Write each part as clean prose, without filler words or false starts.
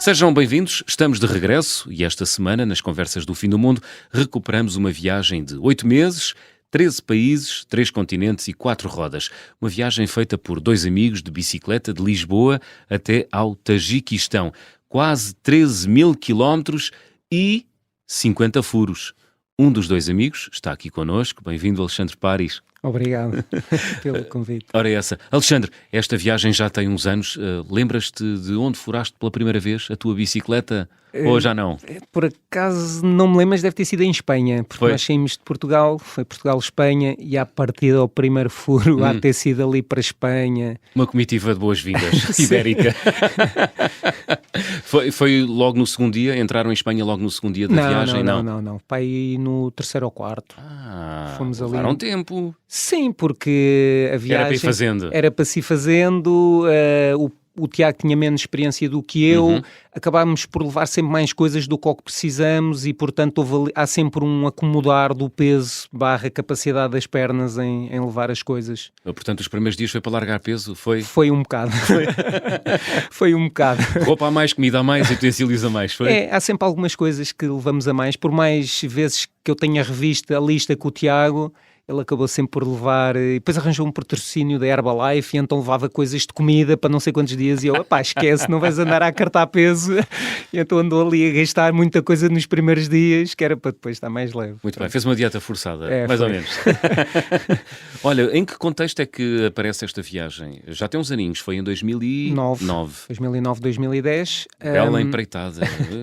Sejam bem-vindos, estamos de regresso e esta semana, nas Conversas do Fim do Mundo, recuperamos uma viagem de 8 meses, 13 países, 3 continentes e 4 rodas. Uma viagem feita por 2 amigos de bicicleta de Lisboa até ao Tajiquistão. Quase 13 mil quilómetros e 50 furos. Um dos 2 amigos está aqui connosco. Bem-vindo, Alexandre Paris. Obrigado pelo convite. Ora essa. Alexandre, esta viagem já tem uns anos. Lembras-te de onde furaste pela primeira vez a tua bicicleta? Ou já não? Por acaso não me lembro, mas deve ter sido em Espanha, porque Foi? nós saímos de Portugal, foi Portugal-Espanha, e à partida ao primeiro furo há de ter sido ali para a Espanha. Uma comitiva de boas-vindas, ibérica. Foi logo no segundo dia? Entraram em Espanha logo no segundo dia da viagem? Não. Para ir no terceiro ou quarto. Fomos ali. Levaram tempo. Sim, porque a viagem Era para ir fazendo. Era para se ir fazendo. O Tiago tinha menos experiência do que eu, acabámos por levar sempre mais coisas do que precisamos e, portanto, há sempre um acomodar do peso / capacidade das pernas em levar as coisas. Portanto, os primeiros dias foi para largar peso? Foi um bocado. Foi um bocado. Roupa a mais, comida a mais, utensílios a mais, foi? Há sempre algumas coisas que levamos a mais, por mais vezes que eu tenha revisto a lista com o Tiago. Ele acabou sempre por levar, e depois arranjou um patrocínio da Herbalife e então levava coisas de comida para não sei quantos dias e eu, esquece, não vais andar a cartar peso. E então andou ali a gastar muita coisa nos primeiros dias, que era para depois estar mais leve. Muito bem, fez uma dieta forçada, mais foi. ou menos. Olha, em que contexto é que aparece esta viagem? Já tem uns aninhos, foi em 2009. 2009, 2010. Bela empreitada,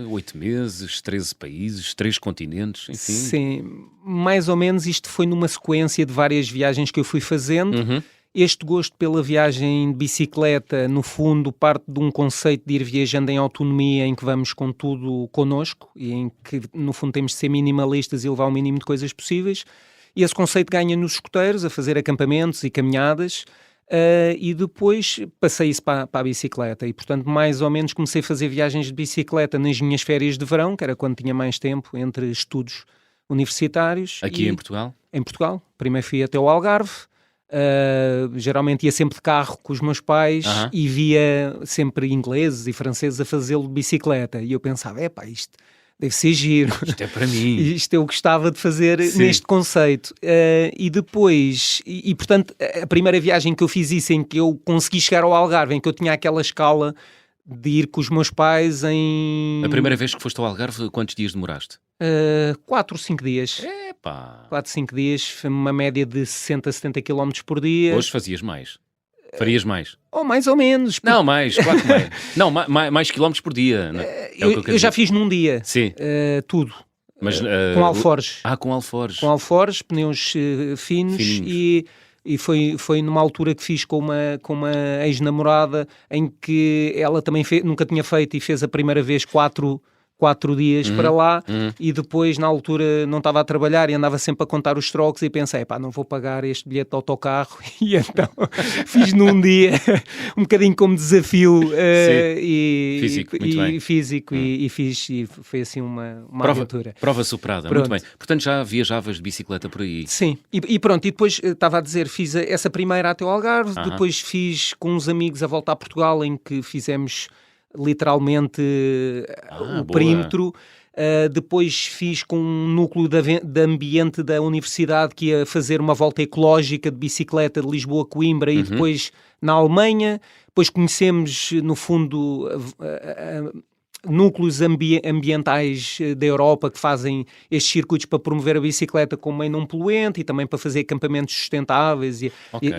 8 meses, 13 países, 3 continentes, enfim. Sim, mais ou menos isto foi numa sequência de várias viagens que eu fui fazendo. Este gosto pela viagem de bicicleta, no fundo, parte de um conceito de ir viajando em autonomia, em que vamos com tudo connosco e em que, no fundo, temos de ser minimalistas e levar o mínimo de coisas possíveis. E esse conceito ganha nos escuteiros, a fazer acampamentos e caminhadas, e depois passei isso para a bicicleta. E, portanto, mais ou menos comecei a fazer viagens de bicicleta nas minhas férias de verão, que era quando tinha mais tempo entre estudos universitários. Aqui em Portugal? Em Portugal. Primeiro fui até o Algarve. Geralmente ia sempre de carro com os meus pais e via sempre ingleses e franceses a fazê-lo de bicicleta. E eu pensava, isto deve ser giro. Isto é para mim. Isto eu gostava de fazer neste conceito. E depois, portanto, a primeira viagem que eu fiz isso, em que eu consegui chegar ao Algarve, em que eu tinha aquela escala de ir com os meus pais em... A primeira vez que foste ao Algarve, quantos dias demoraste? 4 ou 5 dias. 4, 5 dias, foi uma média de 60, 70 km por dia. Hoje fazias mais? Farias mais? Ou mais ou menos. Não, mais, claro que mais. Não, mais quilómetros por dia. Eu já fiz num dia. Sim. Tudo. Mas, com alforjes. Com alforjes. Com alforjes, pneus finos. E foi numa altura que fiz com uma ex-namorada em que ela também nunca tinha feito e fez a primeira vez 4 dias para lá e depois na altura não estava a trabalhar e andava sempre a contar os trocos e pensei, não vou pagar este bilhete de autocarro e então fiz num dia um bocadinho como desafio físico e fiz e foi assim uma aventura. Prova superada, muito bem. Portanto já viajavas de bicicleta por aí. Sim, e pronto, e depois estava a dizer, fiz essa primeira até ao Algarve, depois fiz com uns amigos a volta a Portugal em que fizemos literalmente o perímetro. Depois fiz com um núcleo de ambiente da universidade que ia fazer uma volta ecológica de bicicleta de Lisboa a Coimbra e depois na Alemanha. Depois conhecemos, no fundo, núcleos ambientais da Europa que fazem estes circuitos para promover a bicicleta como meio não poluente e também para fazer acampamentos sustentáveis e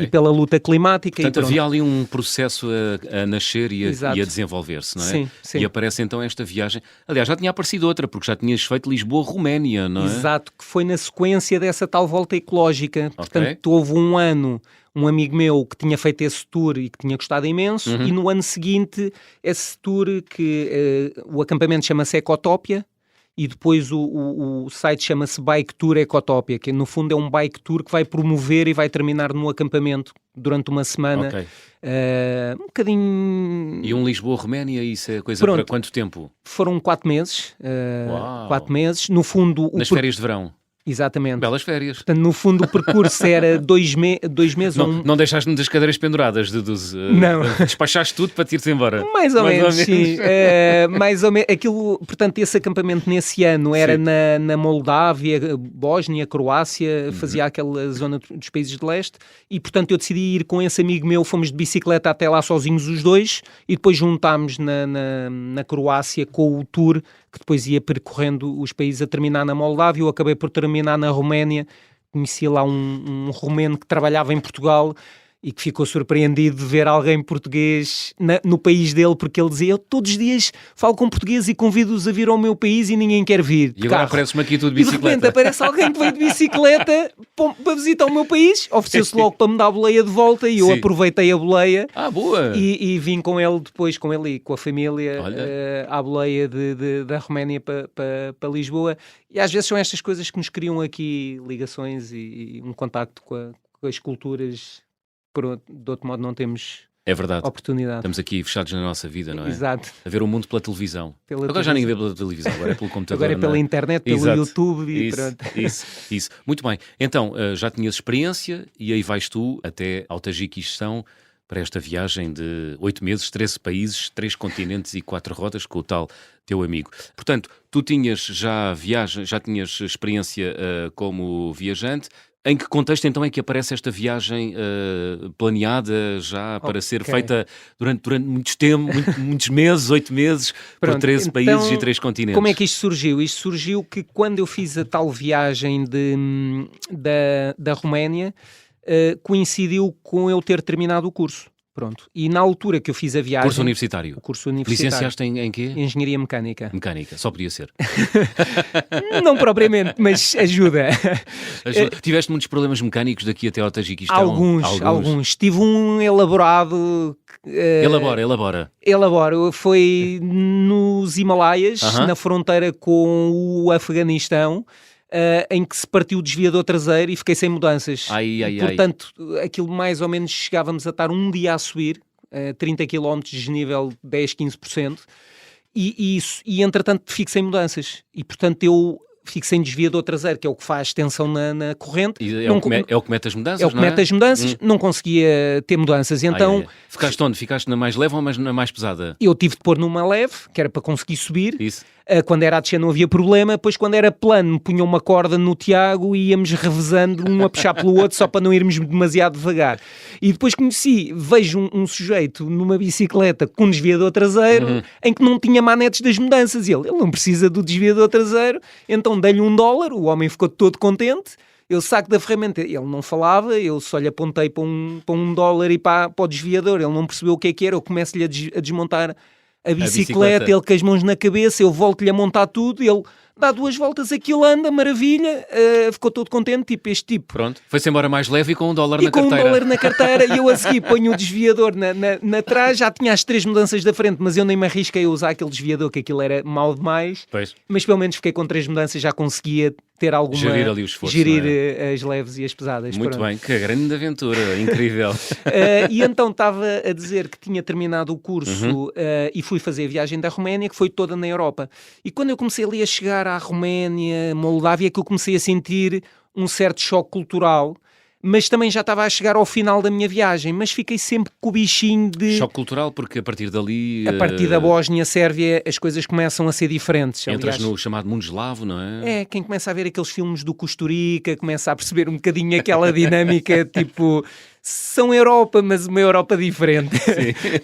pela luta climática. Portanto, havia ali um processo a nascer e a desenvolver-se, não é? Sim. E aparece então esta viagem. Aliás, já tinha aparecido outra, porque já tinhas feito Lisboa-Roménia, não é? Exato, que foi na sequência dessa tal volta ecológica. Portanto, houve um ano... Um amigo meu que tinha feito esse tour e que tinha gostado imenso, e no ano seguinte, esse tour que o acampamento chama-se Ecotopia, e depois o site chama-se Bike Tour Ecotopia, que no fundo é um bike tour que vai promover e vai terminar no acampamento durante uma semana. Um bocadinho... E um Lisboa-Roménia, isso é coisa para quanto tempo? Foram 4 meses. 4 meses. No fundo... Nas férias de verão? Exatamente. Belas férias. Portanto, no fundo, o percurso era 2 meses. Não deixaste das cadeiras penduradas, Não. Despachaste tudo para te ir-te embora. Mais ou menos, sim. Mais ou menos. Aquilo, portanto, esse acampamento nesse ano era na Moldávia, Bósnia, Croácia, fazia aquela zona dos países de leste, e portanto eu decidi ir com esse amigo meu, fomos de bicicleta até lá sozinhos os dois, e depois juntámos na Croácia com o tour, que depois ia percorrendo os países a terminar na Moldávia. Eu acabei por terminar na Roménia, conheci lá um romeno que trabalhava em Portugal e que ficou surpreendido de ver alguém português no país dele, porque ele dizia: eu todos os dias falo com portugueses e convido-os a vir ao meu país e ninguém quer vir. E agora aparece-me aqui tudo de bicicleta. E de repente aparece alguém que veio de bicicleta para visitar o meu país, ofereceu-se logo para me dar a boleia de volta e eu aproveitei a boleia. Boa! E vim com ele depois, com ele e com a família, à boleia da Roménia para Lisboa. E às vezes são estas coisas que nos criam aqui ligações e um contacto com as culturas. De outro modo não temos oportunidade. Estamos aqui fechados na nossa vida, não é? Exato. A ver o mundo pela televisão. Agora já ninguém vê pela televisão, agora é pelo computador. Agora é pela internet, pelo YouTube e pronto. Isso. Muito bem. Então, já tinhas experiência e aí vais tu até ao Tajiquistão para esta viagem de 8 meses, 13 países, 3 continentes e 4 rodas com o tal teu amigo. Portanto, tu já tinhas experiência como viajante. Em que contexto então é que aparece esta viagem planeada já para ser feita durante muitos meses, 8 meses, por 13 países e 3 continentes? Como é que isto surgiu? Isto surgiu que quando eu fiz a tal viagem da Roménia, coincidiu com eu ter terminado o curso. Pronto. E na altura que eu fiz a viagem... Curso universitário? O curso universitário. Licenciaste em quê? Engenharia Mecânica. Mecânica, só podia ser. Não propriamente, mas ajuda. Tiveste muitos problemas mecânicos daqui até ao Tajiquistão? Alguns. Tive um elaborado... Elaboro. Foi nos Himalaias, na fronteira com o Afeganistão, em que se partiu o desviador traseiro e fiquei sem mudanças. Portanto, aquilo mais ou menos chegávamos a estar um dia a subir, 30 km de desnível, 10-15%, e entretanto fico sem mudanças. E portanto eu fico sem desviador traseiro, que é o que faz tensão na corrente. E é o que mete as mudanças, é o que mete as mudanças, não conseguia ter mudanças. Então, Ficaste onde? Ficaste na mais leve ou na mais pesada? Eu tive de pôr numa leve, que era para conseguir subir. Isso. Quando era a descer não havia problema, depois quando era plano punha uma corda no Tiago e íamos revezando um a puxar pelo outro só para não irmos demasiado devagar. E depois vejo um sujeito numa bicicleta com um desviador traseiro em que não tinha manetes das mudanças. Ele não precisa do desviador traseiro, então dei-lhe $1, o homem ficou todo contente. Eu saco da ferramenta, ele não falava, eu só lhe apontei para $1 e para o desviador, ele não percebeu o que é que era, eu começo-lhe a desmontar a bicicleta, ele com as mãos na cabeça, eu volto-lhe a montar tudo, ele dá 2 voltas, aquilo anda, maravilha, ficou todo contente, tipo este tipo. Pronto, foi-se embora mais leve e com $1 na carteira. E com $1 na carteira, e eu a seguir ponho o desviador na trás, já tinha as 3 mudanças da frente, mas eu nem me arrisquei a usar aquele desviador, que aquilo era mau demais. Pois. Mas pelo menos fiquei com 3 mudanças, já conseguia ter alguma... Gerir ali o esforço, as leves e as pesadas. Muito bem, que grande aventura, incrível. E então estava a dizer que tinha terminado o curso e fui fazer a viagem da Roménia, que foi toda na Europa. E quando eu comecei ali a chegar à Roménia, Moldávia, que eu comecei a sentir um certo choque cultural, mas também já estava a chegar ao final da minha viagem, mas fiquei sempre com o bichinho de... Choque cultural, porque a partir dali... A partir da Bósnia, Sérvia, as coisas começam a ser diferentes. Entras no chamado mundo eslavo, não é? Quem começa a ver aqueles filmes do Costurica, começa a perceber um bocadinho aquela dinâmica, tipo... São Europa, mas uma Europa diferente.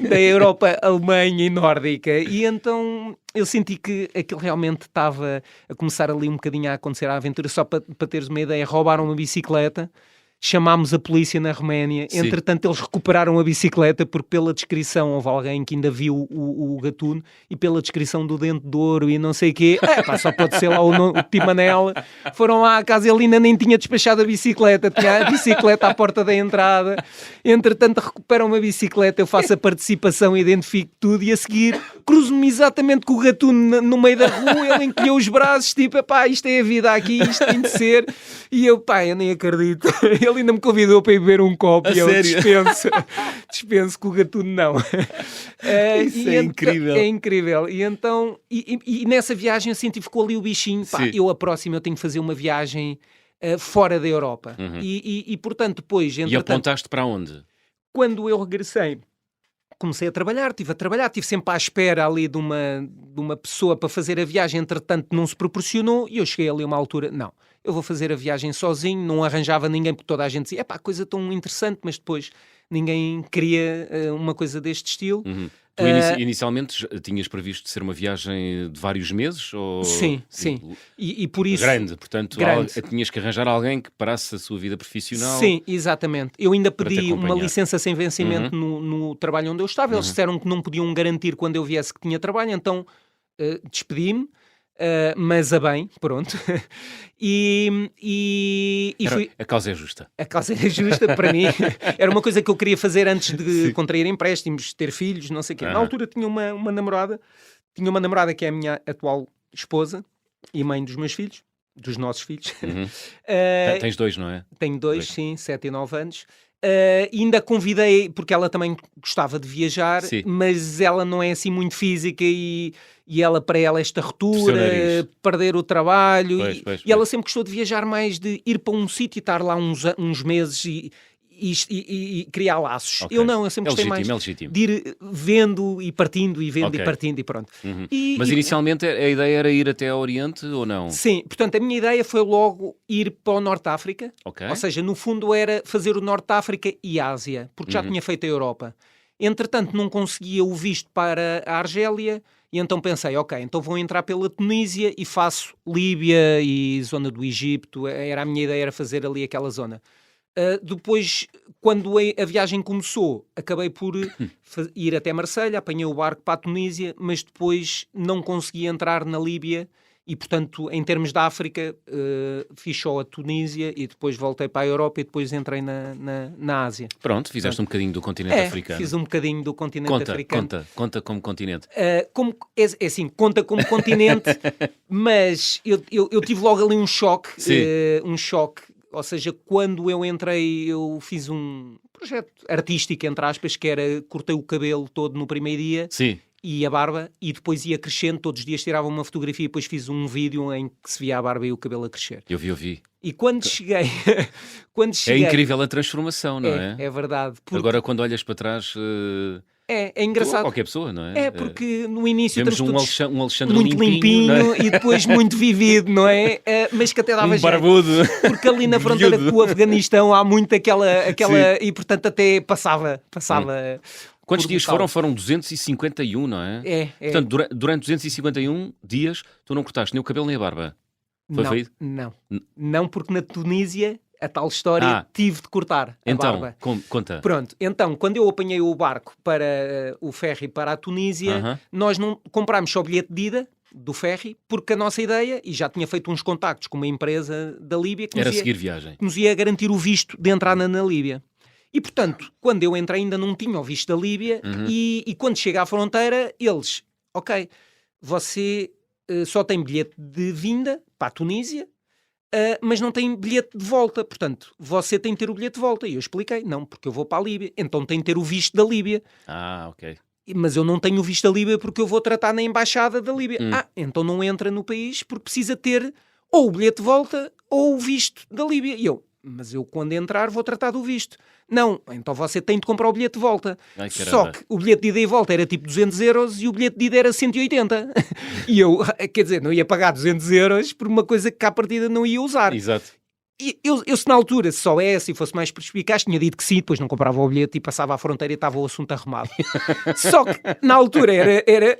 Da Europa Alemanha e nórdica. E então eu senti que aquilo realmente estava a começar ali um bocadinho a acontecer a aventura. Só para teres uma ideia, roubaram uma bicicleta, chamámos a polícia na Roménia. Sim. Entretanto, eles recuperaram a bicicleta porque pela descrição, houve alguém que ainda viu o gatuno e pela descrição do dente de ouro e não sei o quê, só pode ser lá o Timanel. Foram lá à casa, ele ainda nem tinha despachado a bicicleta, tinha a bicicleta à porta da entrada. Entretanto, recuperam uma bicicleta, eu faço a participação, identifico tudo e a seguir cruzo-me exatamente com o gatuno no meio da rua, ele encolheu os braços, tipo, isto é a vida aqui, isto tem de ser. E eu nem acredito. Ele Ele ainda me convidou para ir beber um copo A e eu sério? dispenso com o gatuno não. Isso é incrível. É incrível. E então, e nessa viagem eu senti que ficou ali o bichinho, pá, a próxima eu tenho que fazer uma viagem fora da Europa. E portanto depois... E apontaste para onde? Quando eu regressei, comecei a trabalhar, estive sempre à espera ali de uma pessoa para fazer a viagem, entretanto não se proporcionou e eu cheguei ali a uma altura, não, eu vou fazer a viagem sozinho, não arranjava ninguém porque toda a gente dizia, epá, coisa tão interessante, mas depois ninguém queria uma coisa deste estilo. Tu inicialmente tinhas previsto ser uma viagem de vários meses? Ou... Sim. E por isso... Grande, portanto tinhas que arranjar alguém que parasse a sua vida profissional. Sim, exatamente. Eu ainda pedi uma licença sem vencimento no trabalho onde eu estava. Eles disseram que não podiam garantir quando eu viesse que tinha trabalho, então despedi-me. Mas a bem, pronto. Fui... A causa é justa. A causa é justa para mim. Era uma coisa que eu queria fazer antes de contrair empréstimos, ter filhos, não sei o quê. Na altura tinha uma namorada. Tinha uma namorada que é a minha atual esposa e mãe dos meus filhos, dos nossos filhos. Tens 2, não é? Tenho 2, sim, 7 e 9 anos. Ainda convidei, porque ela também gostava de viajar, mas ela não é assim muito física e ela, para ela, esta ruptura, perder o trabalho, e ela sempre gostou de viajar mais, de ir para um sítio e estar lá uns meses e criar laços. Eu sempre gostei mais de ir vendo e partindo e vendo e partindo e pronto. Mas inicialmente a ideia era ir até ao Oriente ou não? Sim, portanto a minha ideia foi logo ir para o Norte de África, ou seja, no fundo era fazer o Norte de África e Ásia, porque já tinha feito a Europa. Entretanto não conseguia o visto para a Argélia e então pensei, ok, então vou entrar pela Tunísia e faço Líbia e zona do Egito, era a minha ideia, era fazer ali aquela zona. Depois, quando a viagem começou, acabei por ir até Marselha, apanhei o barco para a Tunísia, mas depois não consegui entrar na Líbia e, portanto, em termos da África, fiz só a Tunísia e depois voltei para a Europa e depois entrei na Ásia. Pronto, fizeste um bocadinho do continente africano. Fiz um bocadinho do continente africano. Conta como continente. É assim, conta como continente, mas eu tive logo ali um choque, ou seja, quando eu entrei, eu fiz um projeto artístico, entre aspas, que era, cortei o cabelo todo no primeiro dia e a barba, e depois ia crescendo, todos os dias tirava uma fotografia e depois fiz um vídeo em que se via a barba e o cabelo a crescer. Eu vi. E quando cheguei... É incrível a transformação, não é? É verdade. Agora, quando olhas para trás... É engraçado. Qualquer pessoa, não é? É, porque no início vemos estamos um Alexandre muito limpinho não é? e depois muito vivido, não é? Mas que até dava jeito. Barbudo. Porque ali na fronteira com o Afeganistão há muito aquela e portanto até passava. Quantos dias foram? Foram 251, não é? Portanto, durante 251 dias, tu não cortaste nem o cabelo nem a barba. Foi feito? Não, porque na Tunísia... A tal história, tive de cortar a barba. Conta. Pronto, então, quando eu apanhei o barco para o ferry para a Tunísia, nós não comprámos só o bilhete de ida do ferry, porque a nossa ideia, e já tinha feito uns contactos com uma empresa da Líbia, que seguir viagem. Que nos ia garantir o visto de entrada na Líbia. E, portanto, quando eu entrei ainda não tinha o visto da Líbia, e quando chega à fronteira, eles, ok, você só tem bilhete de vinda para a Tunísia, mas não tem bilhete de volta, portanto, você tem de ter o bilhete de volta. E eu expliquei, não, porque eu vou para a Líbia, então tem de ter o visto da Líbia. Ok. Mas eu não tenho o visto da Líbia porque eu vou tratar na embaixada da Líbia. Então não entra no país porque precisa ter ou o bilhete de volta ou o visto da Líbia. E mas eu quando entrar vou tratar do visto. Não, então você tem de comprar o bilhete de volta. Só que o bilhete de ida e volta era tipo 200 euros e o bilhete de ida era 180. E eu, quer dizer, não ia pagar 200 euros por uma coisa que cá à partida não ia usar. Exato. E eu se na altura, se soubesse e fosse mais perspicaz, tinha dito que sim, depois não comprava o bilhete e passava à fronteira e estava o assunto arrumado. Só que na altura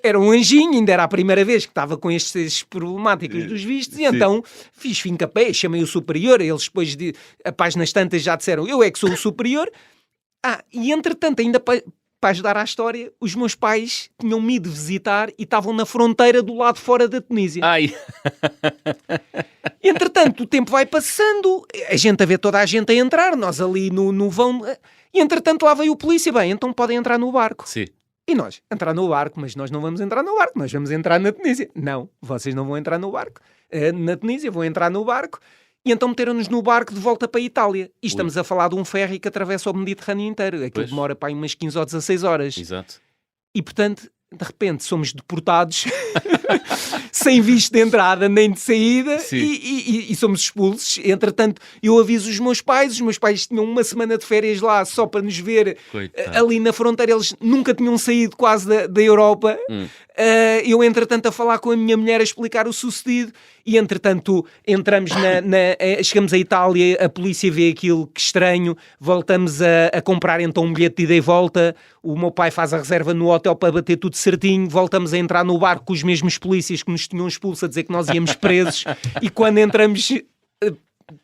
era um anjinho, ainda era a primeira vez que estava com estes problemáticos dos vistos, e então fiz fim-capé, chamei o superior, eles depois de a páginas tantas já disseram, eu é que sou o superior. E entretanto, ainda para ajudar à história, os meus pais tinham-me ido visitar e estavam na fronteira do lado fora da Tunísia. Entretanto, o tempo vai passando, a gente a ver toda a gente a entrar, nós ali no vão, e entretanto lá veio o polícia, bem, então podem entrar no barco. Sim. E nós, entrar no barco, mas nós não vamos entrar no barco, nós vamos entrar na Tunísia. Não, vocês não vão entrar no barco. Na Tunísia vão entrar no barco. e então meteram-nos no barco de volta para a Itália. E estamos a falar de um ferry que atravessa o Mediterrâneo inteiro. Aquilo demora para aí umas 15 ou 16 horas. Exato. E, portanto, de repente somos deportados sem visto de entrada nem de saída e somos expulsos. Entretanto, eu aviso os meus pais tinham uma semana de férias lá só para nos ver ali na fronteira. Eles nunca tinham saído quase da Europa. Eu, entretanto, a falar com a minha mulher, a explicar o sucedido, e entretanto entramos chegamos à Itália, a polícia vê aquilo, que estranho, voltamos a comprar então um bilhete de ida e volta, o meu pai faz a reserva no hotel para bater tudo certinho, voltamos a entrar no barco com os mesmos polícias que nos tinham expulso a dizer que nós íamos presos, e quando entramos,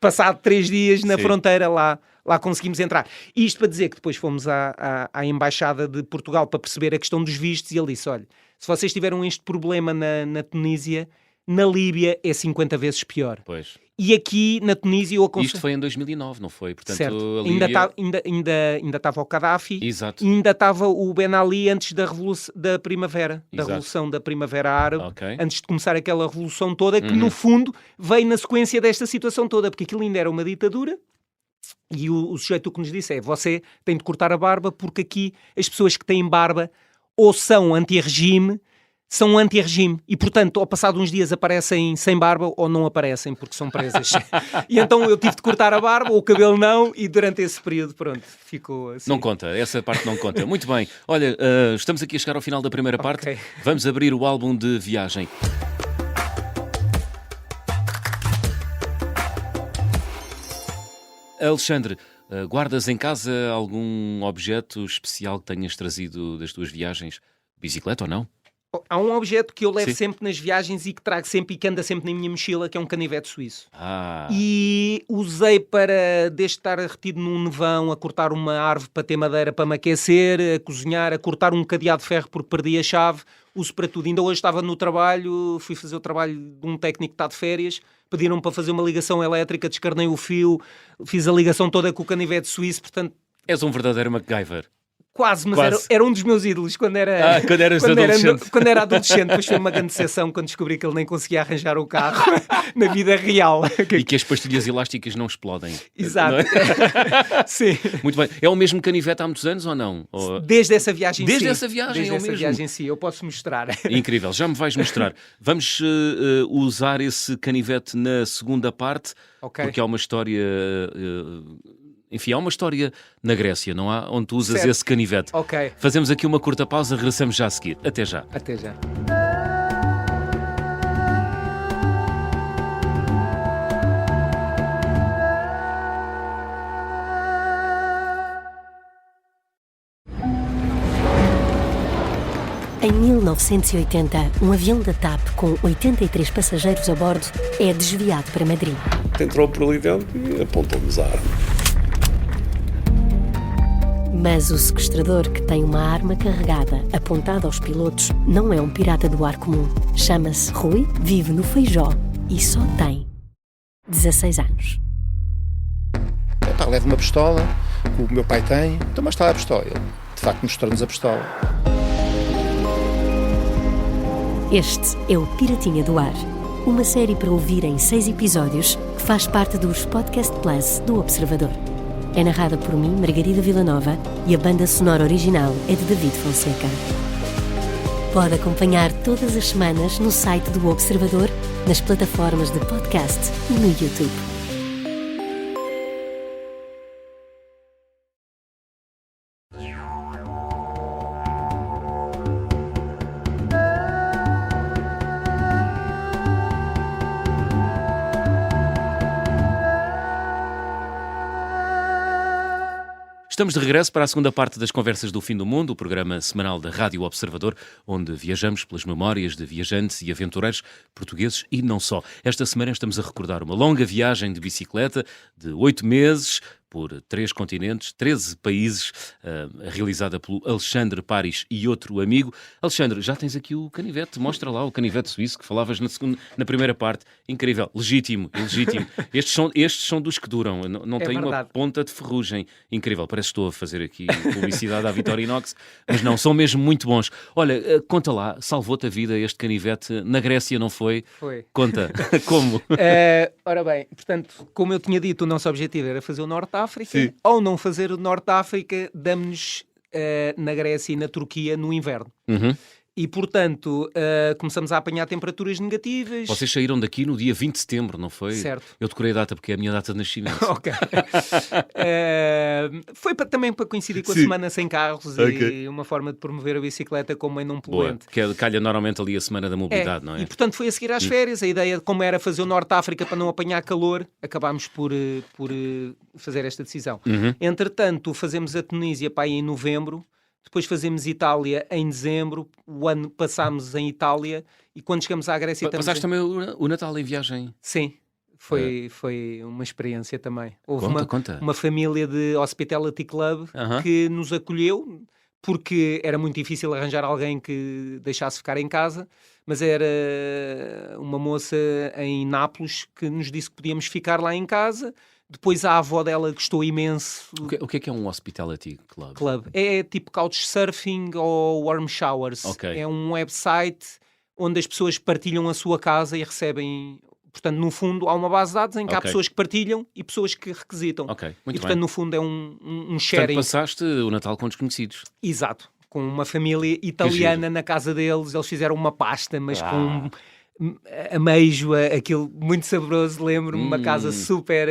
passado 3 dias na fronteira lá conseguimos entrar. E isto para dizer que depois fomos à Embaixada de Portugal para perceber a questão dos vistos, e ele disse, olha, se vocês tiveram este problema na Tunísia, na Líbia é 50 vezes pior. Pois. E aqui na Tunísia eu aconselho... Isto foi em 2009, não foi? Portanto, certo. A Líbia... Ainda estava o Gaddafi. Exato. E ainda estava o Ben Ali antes da Primavera, da Revolução da Primavera Árabe, antes de começar aquela revolução toda, que no fundo veio na sequência desta situação toda, porque aquilo ainda era uma ditadura. E o sujeito o que nos disse é, você tem de cortar a barba, porque aqui as pessoas que têm barba ou são anti-regime, são anti-regime, e portanto ao passar de uns dias aparecem sem barba ou não aparecem porque são presas. E então eu tive de cortar a barba, o cabelo não, e durante esse período, pronto, ficou assim. Não conta, essa parte não conta. Muito bem, olha, estamos aqui a chegar ao final da primeira parte, vamos abrir o álbum de viagem. Alexandre, guardas em casa algum objeto especial que tenhas trazido das tuas viagens? Bicicleta ou não? Há um objeto que eu levo sempre nas viagens e que trago sempre e que anda sempre na minha mochila, que é um canivete suíço. E usei para, desde estar retido num nevão, a cortar uma árvore para ter madeira para me aquecer, a cozinhar, a cortar um cadeado de ferro porque perdi a chave, uso para tudo. Ainda hoje estava no trabalho, fui fazer o trabalho de um técnico que está de férias, pediram-me para fazer uma ligação elétrica, descarnei o fio, fiz a ligação toda com o canivete suíço, portanto... És um verdadeiro MacGyver. Quase, mas era um dos meus ídolos quando era adolescente. Quando era adolescente. Depois foi uma grande decepção quando descobri que ele nem conseguia arranjar o carro na vida real. E que as pastilhas elásticas não explodem. Exato. Não é? Sim. Muito bem. É o mesmo canivete há muitos anos ou não? Desde essa viagem, Desde sim. essa viagem, Desde é o essa mesmo. viagem, sim. Eu posso mostrar. Incrível. Já me vais mostrar. Vamos usar esse canivete na segunda parte, porque há uma história... Enfim, há uma história na Grécia, não há? Onde tu usas esse canivete. Fazemos aqui uma curta pausa, regressamos já a seguir. Até já. Até já. Em 1980, um avião da TAP com 83 passageiros a bordo é desviado para Madrid. Entrou por ali dentro e apontou-nos a arma. Mas o sequestrador, que tem uma arma carregada apontada aos pilotos, não é um pirata do ar comum. Chama-se Rui, vive no Feijó e só tem 16 anos. Leva uma pistola, que o meu pai tem, então mas está a pistola. Ele, de facto, mostrou-nos a pistola. Este é o Piratinha do Ar, uma série para ouvir em 6 episódios que faz parte dos Podcast Plus do Observador. É narrada por mim, Margarida Villanova, e a banda sonora original é de David Fonseca. Pode acompanhar todas as semanas no site do Observador, nas plataformas de podcast e no YouTube. Estamos de regresso para a segunda parte das Conversas do Fim do Mundo, o programa semanal da Rádio Observador, onde viajamos pelas memórias de viajantes e aventureiros portugueses e não só. Esta semana estamos a recordar uma longa viagem de bicicleta de 8 meses por 3 continentes, 13 países, realizada pelo Alexandre Paris e outro amigo. Alexandre, já tens aqui o canivete, mostra lá o canivete suíço que falavas na primeira parte. Incrível, legítimo, ilegítimo. Estes são dos que duram, não tem uma ponta de ferrugem. Incrível, parece que estou a fazer aqui publicidade à Vitorinox, mas não, são mesmo muito bons. Olha, conta lá, salvou-te a vida este canivete na Grécia, não foi? Foi. Conta, como? Ora bem, portanto, como eu tinha dito, o nosso objetivo era fazer o Norte de África. Sim. Ao não fazer o Norte de África, damos-nos na Grécia e na Turquia no inverno. Uhum. E, portanto, começamos a apanhar temperaturas negativas. Vocês saíram daqui no dia 20 de setembro, não foi? Certo. Eu decorei a data porque é a minha data de nascimento. Ok. Foi também para coincidir com a Sim. Semana Sem Carros Ok. e uma forma de promover a bicicleta como meio não Boa, poluente. que calha normalmente ali a semana da mobilidade, não é? E portanto foi a seguir às férias. A ideia de como era fazer o Norte de África para não apanhar calor, acabámos por fazer esta decisão. Uhum. Entretanto, fazemos a Tunísia para aí em novembro, depois fazemos Itália em dezembro, o ano passámos em Itália e quando chegamos à Grécia... Passaste também o Natal em viagem? Sim. Foi uma experiência também. Houve Conta. uma família de Hospitality Club Aham. que nos acolheu, porque era muito difícil arranjar alguém que deixasse ficar em casa, mas era uma moça em Nápoles que nos disse que podíamos ficar lá em casa. Depois a avó dela gostou imenso. O que é um Hospitality Club? É tipo Couchsurfing ou Warm Showers. Ok. É um website onde as pessoas partilham a sua casa e recebem... Portanto, no fundo, há uma base de dados em que há Ok. pessoas que partilham e pessoas que requisitam. Ok, muito E, portanto, bem. no fundo, é um Portanto, sharing. passaste o Natal com desconhecidos. Exato. Com uma família italiana na casa deles. Eles fizeram uma pasta, mas com ameijo, aquilo muito saboroso. Lembro-me, uma casa super...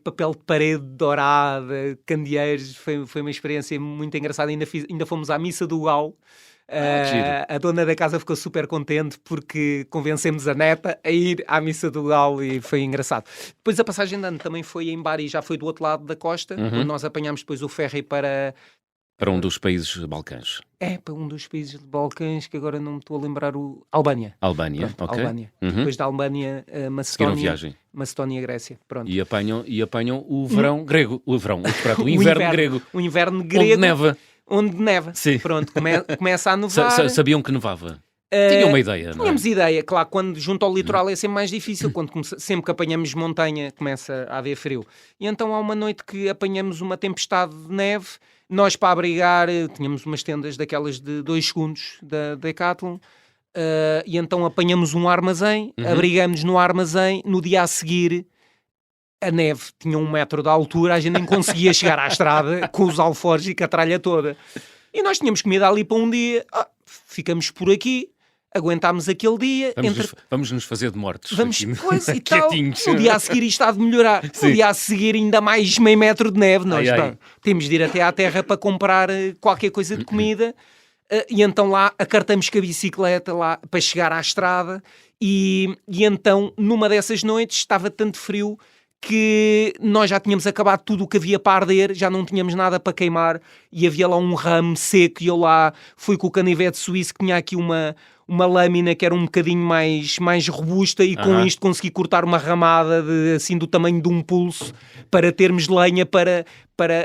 papel de parede dourada, candeeiros. Foi uma experiência muito engraçada. Ainda fomos à Missa do Galo. A dona da casa ficou super contente porque convencemos a neta a ir à Missa do Galo e foi engraçado. Depois a passagem de ano também foi em Bari, já foi do outro lado da costa, quando nós apanhámos depois o ferry para um dos países Balcãs. para um dos países de Balcãs, que agora não me estou a lembrar, Albânia. Albânia, Pronto, ok. Albânia. Uhum. Depois da Albânia, Seguiram Macedónia, viagem. Macedónia e Grécia. Pronto. E apanham o verão grego. O inverno grego. O inverno grego. Onde neva. Onde neva. Sim. Pronto, começa a nevar. Sabiam que nevava? Tinham uma ideia, não é? Tínhamos ideia, claro, quando junto ao litoral é sempre mais difícil, sempre que apanhamos montanha começa a haver frio. E então há uma noite que apanhamos uma tempestade de neve, nós para abrigar tínhamos umas tendas daquelas de 2 segundos da Decathlon, e então apanhamos um armazém, abrigamos no armazém, no dia a seguir a neve tinha 1 metro de altura, a gente nem conseguia chegar à estrada com os alforjes e com a tralha toda. E nós tínhamos comida ali para um dia, ficamos por aqui, aguentámos aquele dia. Vamos nos fazer de mortos. Vamos, aqui, pois, e tal. quietinhos. No dia a seguir isto há de melhorar. Sim. No dia a seguir ainda mais meio metro de neve. Nós Ai. temos de ir até à terra para comprar qualquer coisa de comida. E então lá acartamos com a bicicleta lá para chegar à estrada. E então, numa dessas noites, estava tanto frio que nós já tínhamos acabado tudo o que havia para arder, já não tínhamos nada para queimar e havia lá um ramo seco e eu lá fui com o canivete suíço que tinha aqui uma lâmina que era um bocadinho mais robusta e com isto consegui cortar uma ramada assim do tamanho de um pulso para termos lenha para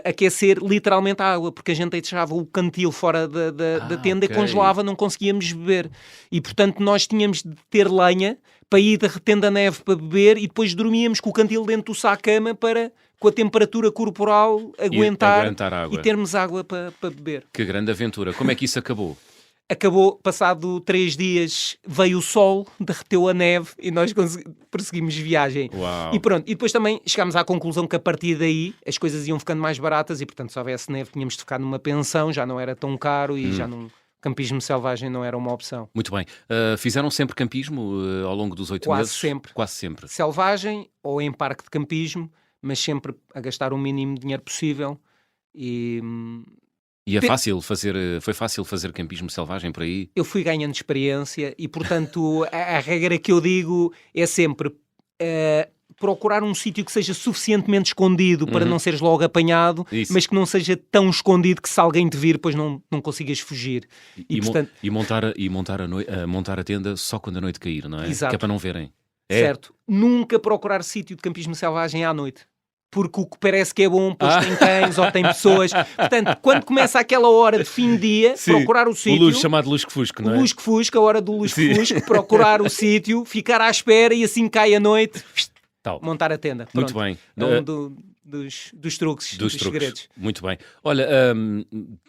aquecer literalmente a água, porque a gente deixava o cantil fora da tenda ok. e congelava, não conseguíamos beber. E portanto nós tínhamos de ter lenha para ir derretendo a neve para beber e depois dormíamos com o cantil dentro do saco-cama para, com a temperatura corporal, aguentar água. e termos água para beber. Que grande aventura. Como é que isso acabou? Acabou, passado 3 dias, veio o sol, derreteu a neve e nós prosseguimos viagem. Uau. E pronto, e depois também chegámos à conclusão que a partir daí as coisas iam ficando mais baratas e portanto se houvesse neve tínhamos de ficar numa pensão, já não era tão caro e já não... Campismo selvagem não era uma opção. Muito bem. Fizeram sempre campismo ao longo dos 8 Quase meses? sempre. Quase sempre. Selvagem ou em parque de campismo, mas sempre a gastar o mínimo de dinheiro possível e foi fácil fazer campismo selvagem por aí? eu fui ganhando experiência e, portanto, a regra que eu digo é sempre procurar um sítio que seja suficientemente escondido para não seres logo apanhado, Isso. mas que não seja tão escondido que se alguém te vir, depois não consigas fugir. Montar a tenda só quando a noite cair, não é? Exato. Que é para não verem. Certo? Nunca procurar sítio de campismo selvagem à noite. porque o que parece que é bom, pois tem cães ou tem pessoas. Portanto, quando começa aquela hora de fim de dia, procurar o sítio... O luxo chamado lusco-fusco, não é? O lusco-fusco, a hora do lusco-fusco, procurar o sítio, ficar à espera e assim cai a noite, montar a tenda. Muito bem. É dos truques, dos segredos. Muito bem. Olha,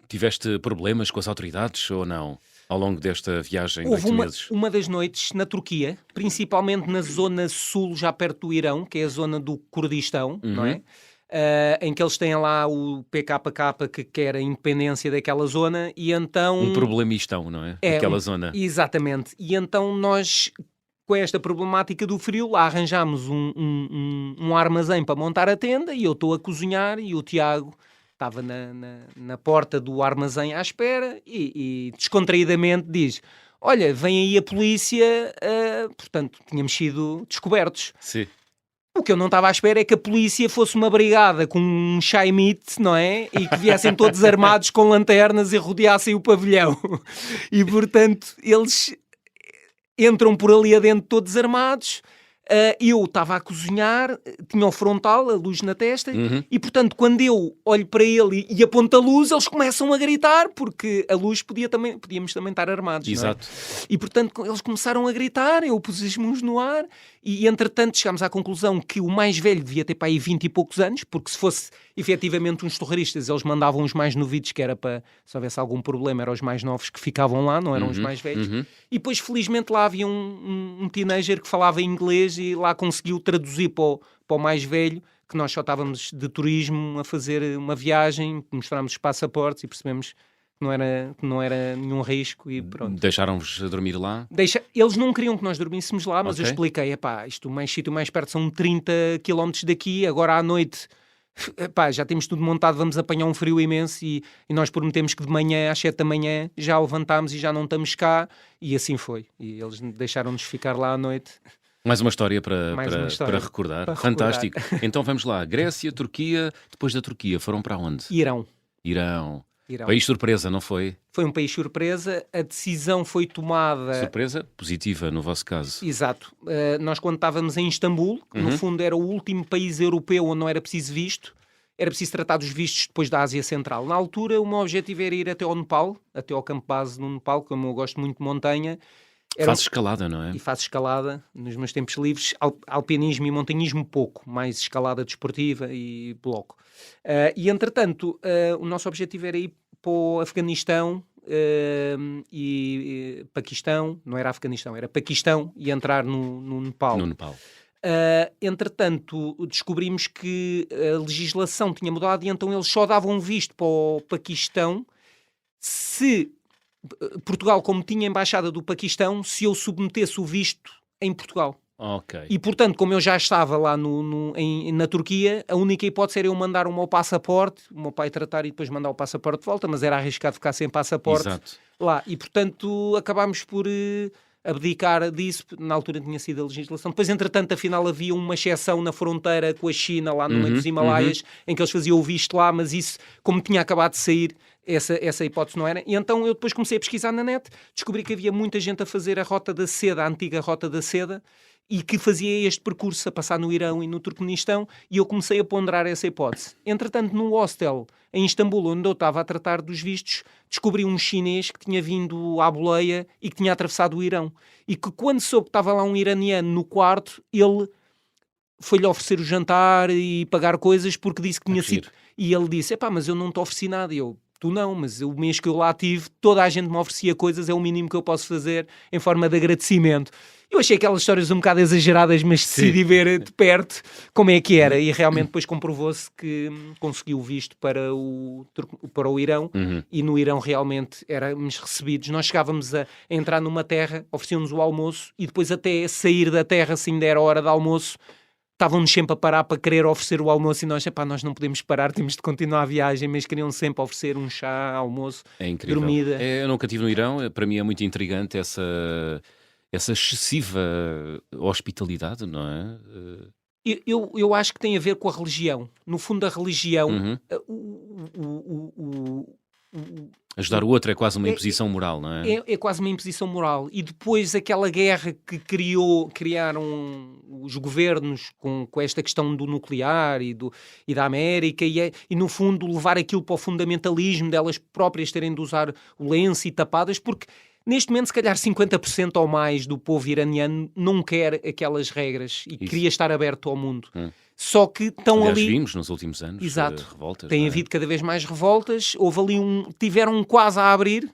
tiveste problemas com as autoridades ou não? Ao longo desta viagem de 8 meses? Uma das noites na Turquia, principalmente na zona sul, já perto do Irão, que é a zona do Kurdistão, não é? Em que eles têm lá o PKK que quer a independência daquela zona e então... Um problemistão, não é? Aquela zona. Exatamente. E então nós, com esta problemática do frio, lá arranjámos um armazém para montar a tenda e eu estou a cozinhar e o Tiago... Estava na porta do armazém à espera e descontraídamente diz: olha, vem aí a polícia, portanto, tínhamos sido descobertos. Sim. O que eu não estava à espera é que a polícia fosse uma brigada com um Chaimite, não é? E que viessem todos armados com lanternas e rodeassem o pavilhão. E, portanto, eles entram por ali adentro todos armados. Eu estava a cozinhar, tinha o frontal, a luz na testa, e portanto quando eu olho para ele e aponto a luz, eles começam a gritar, porque a luz podíamos também estar armados. Exato. Não é? E portanto eles começaram a gritar, eu pus as mãos no ar, e entretanto chegámos à conclusão que o mais velho devia ter para aí 20 e poucos anos, porque se fosse efetivamente uns terroristas, eles mandavam os mais novitos, que era para, se houvesse algum problema, eram os mais novos que ficavam lá, não eram os mais velhos. E depois felizmente lá havia um teenager que falava inglês e lá conseguiu traduzir para o mais velho, que nós só estávamos de turismo a fazer uma viagem, mostrámos os passaportes e percebemos que não era nenhum risco e pronto. Deixaram-vos dormir lá? Eles não queriam que nós dormíssemos lá, mas eu expliquei, isto o sítio mais perto são 30 km daqui, agora à noite... já temos tudo montado, vamos apanhar um frio imenso e nós prometemos que de manhã às 7 da manhã já levantámos e já não estamos cá, e assim foi. E eles deixaram-nos ficar lá à noite. Mais uma história para recordar. Fantástico. Então vamos lá. Grécia, Turquia. Depois da Turquia foram para onde? Irão. País surpresa, não foi? Foi um país surpresa. A decisão foi tomada... Surpresa positiva, no vosso caso. Exato. Nós quando estávamos em Istambul, que no fundo era o último país europeu onde não era preciso visto, era preciso tratar dos vistos depois da Ásia Central. Na altura, o meu objetivo era ir até ao Nepal, até ao campo base no Nepal, como eu gosto muito de montanha. Faz escalada, não é? E faço escalada nos meus tempos livres, alpinismo e montanhismo pouco, mais escalada desportiva e bloco. E entretanto, o nosso objetivo era ir para o Afeganistão e Paquistão, não era Afeganistão, era Paquistão, e entrar no Nepal. No Nepal. Entretanto, descobrimos que a legislação tinha mudado e então eles só davam visto para o Paquistão se... Portugal, como tinha embaixada do Paquistão, se eu submetesse o visto em Portugal. Okay. E, portanto, como eu já estava lá na Turquia, a única hipótese era eu mandar o meu passaporte, o meu pai tratar e depois mandar o passaporte de volta, mas era arriscado ficar sem passaporte. Exato. Lá. E, portanto, acabámos por abdicar disso. Na altura tinha sido a legislação. Depois, entretanto, afinal, havia uma exceção na fronteira com a China, lá no meio dos Himalaias, em que eles faziam o visto lá, mas isso, como tinha acabado de sair, essa hipótese não era. E então eu depois comecei a pesquisar na net, descobri que havia muita gente a fazer a Rota da Seda, a antiga Rota da Seda, e que fazia este percurso a passar no Irão e no Turcomenistão, e eu comecei a ponderar essa hipótese. Entretanto, no hostel em Istambul, onde eu estava a tratar dos vistos, descobri um chinês que tinha vindo à boleia e que tinha atravessado o Irão. E que quando soube que estava lá um iraniano no quarto, ele foi-lhe oferecer o jantar e pagar coisas porque disse que tinha sido... E ele disse, mas eu não te ofereci nada. E eu... Tu não, mas o mês que eu lá tive, toda a gente me oferecia coisas, é o mínimo que eu posso fazer em forma de agradecimento. Eu achei aquelas histórias um bocado exageradas, mas decidi ver de perto como é que era. E realmente depois comprovou-se que conseguiu visto para o Irão, e no Irão realmente éramos recebidos. Nós chegávamos a entrar numa terra, ofereciam-nos o almoço, e depois até sair da terra, se ainda era hora de almoço, estavam-nos sempre a parar para querer oferecer o almoço e nós, nós não podemos parar, temos de continuar a viagem, mas queriam sempre oferecer um chá, almoço, dormida. Eu nunca estive no Irão, para mim é muito intrigante essa excessiva hospitalidade, não é? Eu acho que tem a ver com a religião. No fundo, a religião, Ajudar o outro é quase uma imposição moral, não é? É quase uma imposição moral. E depois aquela guerra que criaram os governos com esta questão do nuclear e da América e no fundo levar aquilo para o fundamentalismo delas próprias terem de usar o lenço e tapadas, porque neste momento se calhar 50% ou mais do povo iraniano não quer aquelas regras e queria estar aberto ao mundo. Só que estão Aliás, ali... vimos nos últimos anos revoltas. Tem havido cada vez mais revoltas. Houve ali tiveram quase a abrir,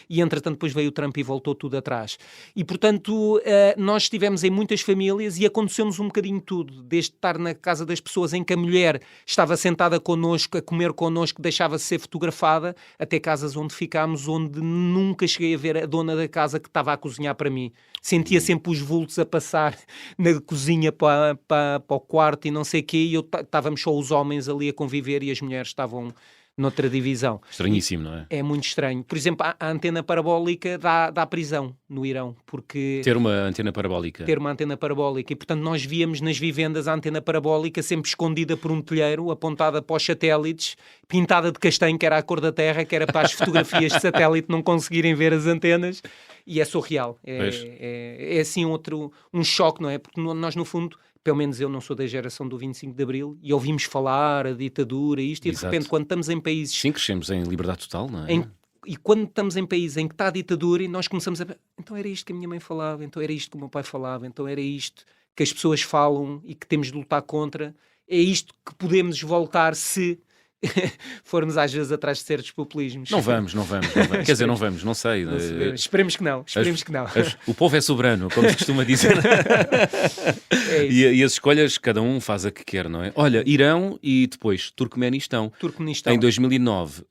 e entretanto depois veio o Trump e voltou tudo atrás. E portanto nós estivemos em muitas famílias e aconteceu-nos um bocadinho tudo, desde estar na casa das pessoas em que a mulher estava sentada connosco, a comer connosco, deixava-se ser fotografada, até casas onde ficámos, onde nunca cheguei a ver a dona da casa que estava a cozinhar para mim. Sentia sempre os vultos a passar na cozinha para o quarto e não sei o quê, e estávamos só os homens ali a conviver e as mulheres estavam noutra divisão. Estranhíssimo, não é? É muito estranho. Por exemplo, a antena parabólica dá prisão no Irão, porque... Ter uma antena parabólica. E portanto nós víamos nas vivendas a antena parabólica sempre escondida por um telheiro, apontada para os satélites, pintada de castanho, que era a cor da terra, que era para as fotografias de satélite não conseguirem ver as antenas, e é surreal. É assim um choque, não é? Porque nós no fundo... Pelo menos eu não sou da geração do 25 de Abril e ouvimos falar a ditadura e isto, e de repente quando estamos em países... Sim, crescemos em liberdade total, não é? E quando estamos em países em que está a ditadura e nós começamos a... Então era isto que a minha mãe falava, então era isto que o meu pai falava, então era isto que as pessoas falam e que temos de lutar contra. É isto que podemos voltar se... formos às vezes atrás de certos populismos. Não vamos. Quer dizer, não vamos, não sei. Esperemos que não. O povo é soberano, como se costuma dizer. E as escolhas, cada um faz a que quer, não é? Olha, Irão e depois Turcomenistão. Em 2009,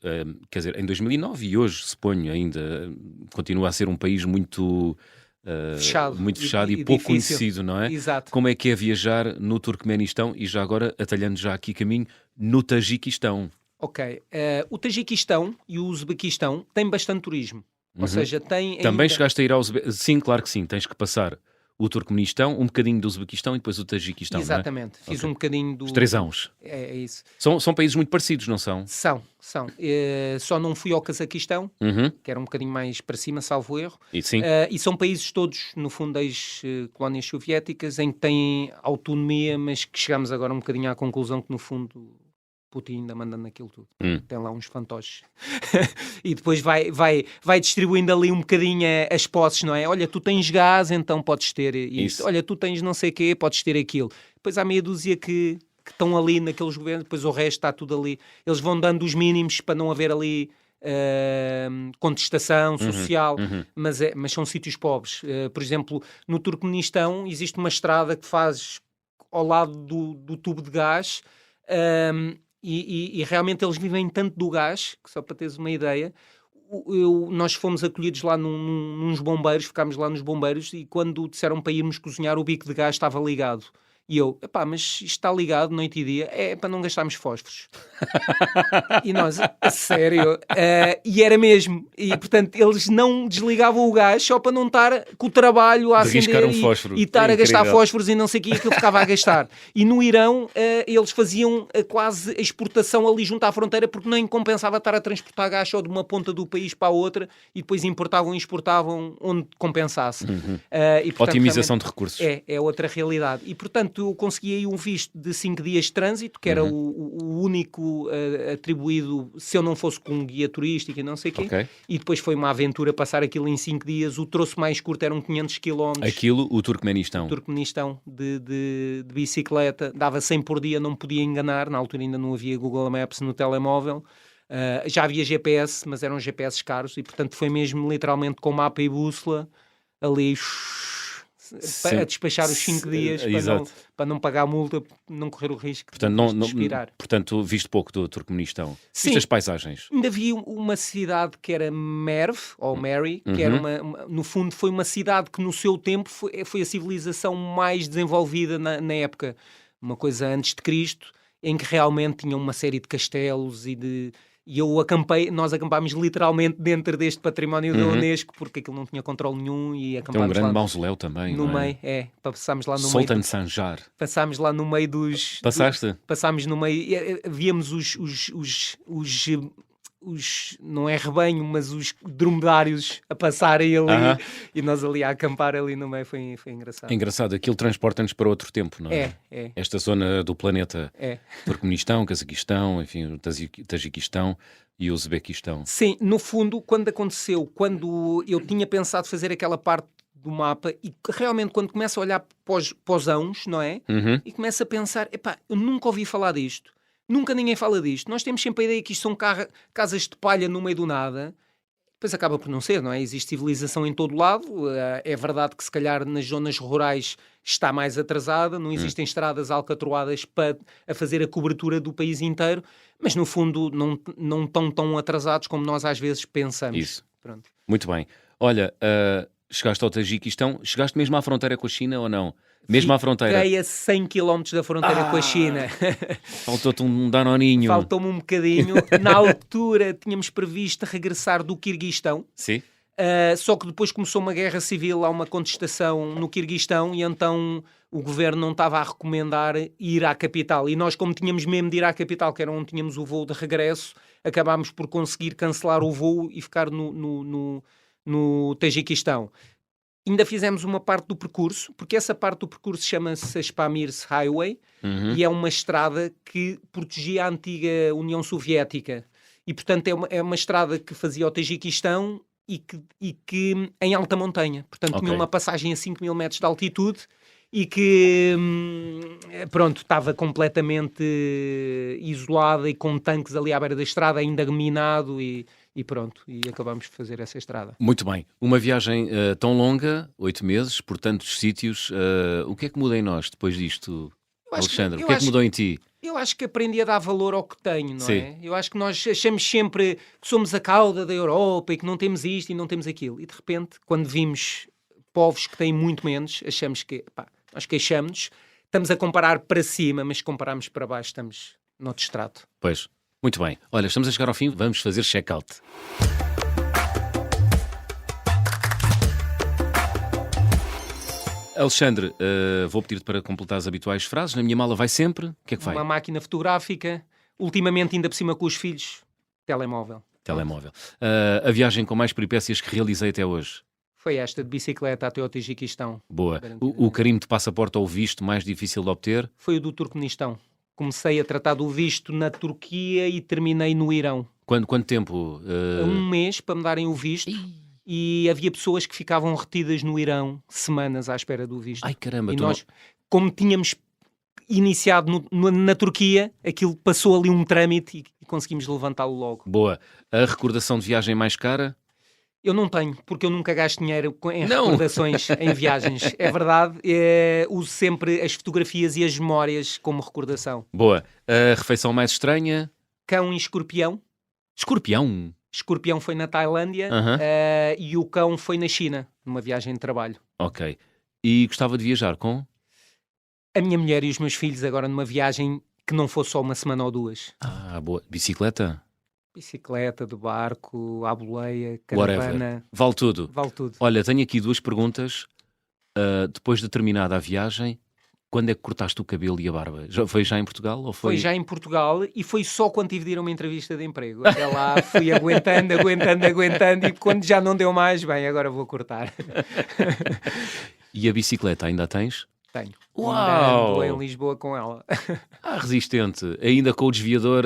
quer dizer, em 2009 e hoje, suponho ainda, continua a ser um país muito... fechado e pouco difícil. Conhecido, não é? Exato. Como é que é viajar no Turcomenistão e já agora, atalhando já aqui caminho, no Tajiquistão? Ok. O Tajiquistão e o Uzbequistão têm bastante turismo. Ou seja, tem... Também chegaste a ir ao Uzbequistão? Sim, claro que sim. Tens que passar o Turcomenistão, um bocadinho do Uzbequistão e depois o Tajiquistão. Exatamente. Não é? Fiz um bocadinho do... Os três ãos. É isso. São países muito parecidos, não são? São. Só não fui ao Cazaquistão, que era um bocadinho mais para cima, salvo erro. E são países todos, no fundo, ex-colónias soviéticas, em que têm autonomia, mas que chegamos agora um bocadinho à conclusão que, no fundo, Putin ainda manda naquilo tudo. Tem lá uns fantoches. E depois vai distribuindo ali um bocadinho as posses, não é? Olha, tu tens gás, então podes ter isso. Olha, tu tens não sei o quê, podes ter aquilo. Depois há meia dúzia que estão ali naqueles governos, depois o resto está tudo ali. Eles vão dando os mínimos para não haver ali contestação social, mas são sítios pobres. Por exemplo, no Turcomenistão existe uma estrada que faz ao lado do tubo de gás, e realmente eles vivem tanto do gás, que só para teres uma ideia, nós fomos acolhidos lá nos bombeiros, ficámos lá nos bombeiros, e quando disseram para irmos cozinhar, o bico de gás estava ligado. E eu, mas isto está ligado noite e dia, é para não gastarmos fósforos. E nós, a sério, e era mesmo. E portanto, eles não desligavam o gás só para não estar com o trabalho a acender e estar a gastar fósforos e não sei o que ele ficava a gastar. E no Irão, eles faziam quase a exportação ali junto à fronteira, porque nem compensava estar a transportar gás só de uma ponta do país para a outra, e depois importavam e exportavam onde compensasse. E, portanto, otimização de recursos. É outra realidade. E portanto, eu consegui aí um visto de 5 dias de trânsito, que era o único atribuído, se eu não fosse com um guia turístico e não sei o quê. E depois foi uma aventura passar aquilo em 5 dias. O troço mais curto eram 500 km. Aquilo, o Turcomenistão. De bicicleta. Dava 100 por dia, não me podia enganar. Na altura ainda não havia Google Maps no telemóvel. Já havia GPS, mas eram GPS caros. E portanto foi mesmo literalmente com mapa e bússola ali... a despachar os 5 dias para não pagar a multa, não correr o risco de expirar. Portanto, viste pouco do Turcomenistão. Sim. Viste as paisagens? Ainda vi uma cidade que era Merv, ou Mary, que era no fundo foi uma cidade que no seu tempo foi a civilização mais desenvolvida na época. Uma coisa antes de Cristo, em que realmente tinha uma série de castelos e nós acampámos literalmente dentro deste património da Unesco, porque aquilo não tinha controle nenhum e acampámos. Tem um grande mausoléu também, no não é? meio, passámos lá no Sultan meio. Sanjar. Passámos lá no meio dos... Passaste? Passámos no meio, víamos não é rebanho, mas os dromedários a passarem ali e nós ali a acampar ali no meio, foi engraçado. É engraçado, aquilo transporta-nos para outro tempo, não é? É. Esta zona do planeta, Turcomenistão, Cazaquistão, enfim, o Tajiquistão e o Uzbequistão. Sim, no fundo, quando eu tinha pensado fazer aquela parte do mapa e realmente quando começo a olhar para os ãos, não é? E começo a pensar, eu nunca ouvi falar disto. Nunca ninguém fala disto. Nós temos sempre a ideia que isto são casas de palha no meio do nada. Depois acaba por não ser, não é? Existe civilização em todo lado. É verdade que se calhar nas zonas rurais está mais atrasada. Não existem estradas alcatroadas a fazer a cobertura do país inteiro. Mas no fundo não estão tão atrasados como nós às vezes pensamos. Isso. Pronto. Muito bem. Olha, chegaste ao Tajiquistão. Chegaste mesmo à fronteira com a China ou não? Mesmo à fronteira? Fiquei a 100 km da fronteira com a China. Faltou-te um danoninho. Faltou-me um bocadinho. Na altura tínhamos previsto regressar do Quirguistão. Sim. Só que depois começou uma guerra civil, há uma contestação no Quirguistão e então o governo não estava a recomendar ir à capital. E nós, como tínhamos mesmo de ir à capital, que era onde tínhamos o voo de regresso, acabámos por conseguir cancelar o voo e ficar no Tajiquistão. Ainda fizemos uma parte do percurso, porque essa parte do percurso chama-se a Spamirs Highway e é uma estrada que protegia a antiga União Soviética. E, portanto, é uma estrada que fazia o Tajiquistão e que em alta montanha. Portanto, tinha uma passagem a 5.000 metros de altitude e que, estava completamente isolada e com tanques ali à beira da estrada, ainda minado e acabamos de fazer essa estrada. Muito bem. Uma viagem tão longa, 8 meses, por tantos sítios. O que é que muda em nós depois disto, Alexandre? O que é que mudou em ti? Eu acho que aprendi a dar valor ao que tenho, não é? Eu acho que nós achamos sempre que somos a cauda da Europa e que não temos isto e não temos aquilo. E de repente, quando vimos povos que têm muito menos, achamos que, nós queixamos-nos, estamos a comparar para cima, mas se compararmos para baixo estamos noutro estrato. Pois. Muito bem. Olha, estamos a chegar ao fim, vamos fazer check-out. Alexandre, vou pedir-te para completar as habituais frases. Na minha mala vai sempre. O que é que vai? Uma máquina fotográfica. Ultimamente, ainda por cima com os filhos, telemóvel. A viagem com mais peripécias que realizei até hoje? Foi esta, de bicicleta até ao Tajiquistão. Boa. O carimbo de passaporte ou visto mais difícil de obter? Foi o do Turcomenistão. Comecei a tratar do visto na Turquia e terminei no Irão. Quanto tempo? Um mês para me darem o visto. E havia pessoas que ficavam retidas no Irão semanas à espera do visto. Ai, caramba. E nós, como tínhamos iniciado na Turquia, aquilo passou ali um trâmite e conseguimos levantá-lo logo. Boa. A recordação de viagem mais cara? Eu não tenho, porque eu nunca gasto dinheiro em recordações em viagens. É verdade, uso sempre as fotografias e as memórias como recordação. Boa. A refeição mais estranha? Cão e escorpião. Escorpião? Escorpião foi na Tailândia e o cão foi na China, numa viagem de trabalho. Ok. E gostava de viajar com? A minha mulher e os meus filhos agora numa viagem que não fosse só uma semana ou duas. Boa. Bicicleta? Bicicleta, de barco, à boleia, caravana. Whatever. Vale tudo. Vale tudo. Olha, tenho aqui 2 perguntas. Depois de terminada a viagem, quando é que cortaste o cabelo e a barba? Foi já em Portugal? Ou foi... Foi já em Portugal e foi só quando tive de ir a uma entrevista de emprego. Até lá fui aguentando e quando já não deu mais, bem, agora vou cortar. E a bicicleta ainda a tens? Tenho. Uau! Ainda ando em Lisboa com ela. Resistente. Ainda com o desviador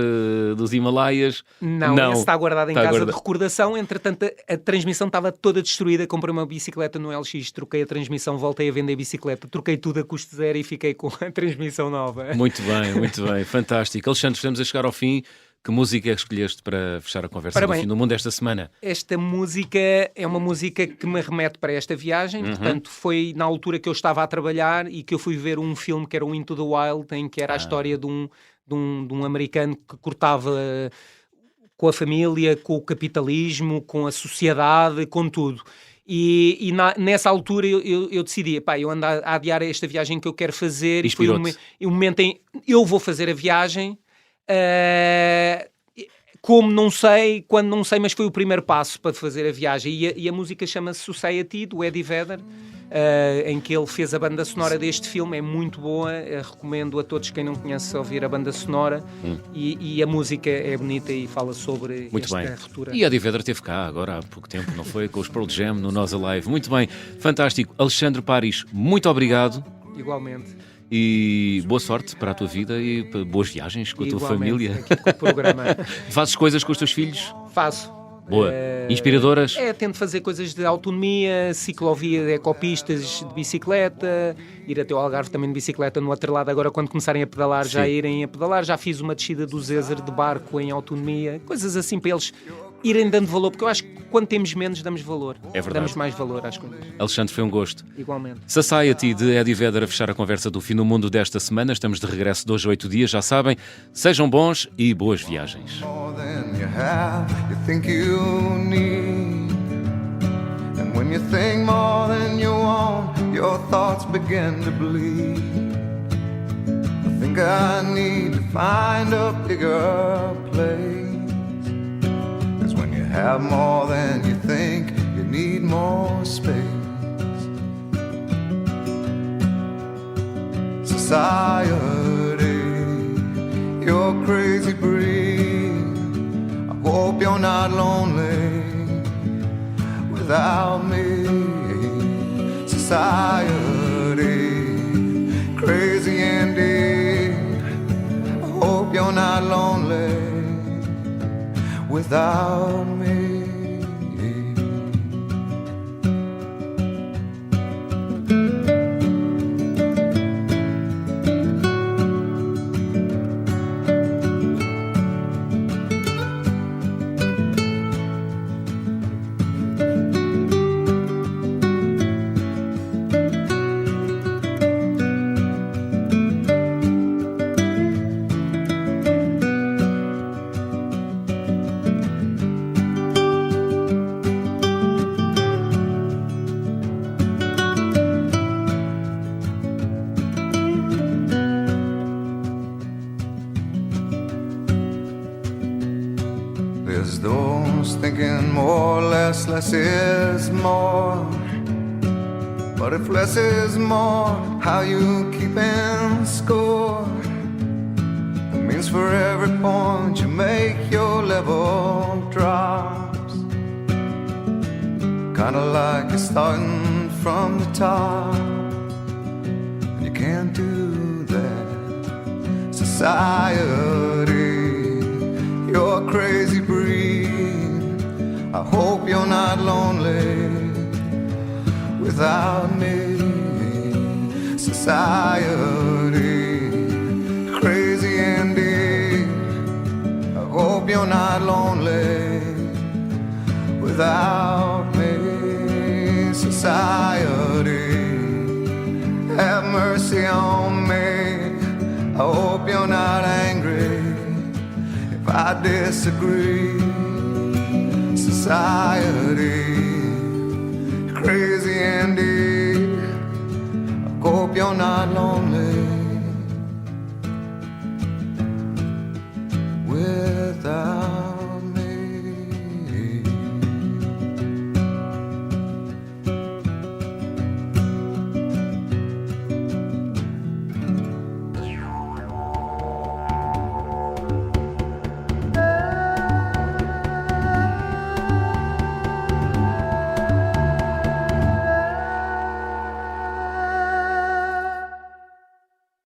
dos Himalaias? Não. Esse está guardado em casa de recordação. Entretanto, a transmissão estava toda destruída. Comprei uma bicicleta no LX, troquei a transmissão, voltei a vender a bicicleta, troquei tudo a custo zero e fiquei com a transmissão nova. Muito bem. Fantástico. Alexandre, estamos a chegar ao fim. Que música é que escolheste para fechar a conversa do Fim do Mundo esta semana? Esta música é uma música que me remete para esta viagem, portanto foi na altura que eu estava a trabalhar e que eu fui ver um filme que era o Into the Wild, em que era a história de um americano que cortava com a família, com o capitalismo, com a sociedade, com tudo. Nessa altura eu decidi, eu ando a adiar esta viagem que eu quero fazer. Inspirou-te. E foi o momento em eu vou fazer a viagem. Como não sei, quando não sei, mas foi o primeiro passo para fazer a viagem. E a música chama-se Society, do Eddie Vedder. em que ele fez a banda sonora deste filme. É muito boa, recomendo a todos quem não conhece ouvir a banda sonora. E a música é bonita e fala sobre muito esta bem. ruptura. E a Eddie Vedder esteve cá agora há pouco tempo, não foi? Com os Pearl Jam no Nós Alive. Muito bem, fantástico. Alexandre Paris, muito obrigado. Igualmente. E boa sorte para a tua vida e boas viagens com a tua família. Aqui com o programa. Fazes coisas com os teus filhos? Faço. Boa. Inspiradoras? Tento fazer coisas de autonomia, ciclovia, ecopistas de bicicleta, ir até ao Algarve também de bicicleta no atrelado, agora quando começarem a pedalar, já irem a pedalar. Já fiz uma descida do Zezer de barco em autonomia, coisas assim para eles irem dando valor, porque eu acho que quando temos menos damos valor. É verdade. Damos mais valor às coisas. Alexandre, foi um gosto. Igualmente. Society de Eddie Vedder a fechar a conversa do Fim do Mundo desta semana. Estamos de regresso de hoje a 8 dias, já sabem. Sejam bons e boas viagens. You think you need, and when you think more than you want, your thoughts begin to bleed. I think I need to find a bigger place, 'cause when you have more than you think, you need more space. Society, you're crazy breed. Hope you're not lonely without me. Society, crazy indeed. I hope you're not lonely without me. There's those thinking more, less is more. But if less is more, how you keeping score? It means for every point you make, your level drops. Kinda like you're starting from the top, and you can't do that. Society, you're a crazy breed. I hope you're not lonely without me. Society, crazy indeed. I hope you're not lonely without me. Society, have mercy on me. I hope you're not angry if I disagree. Society, crazy indeed. I hope you're not lonely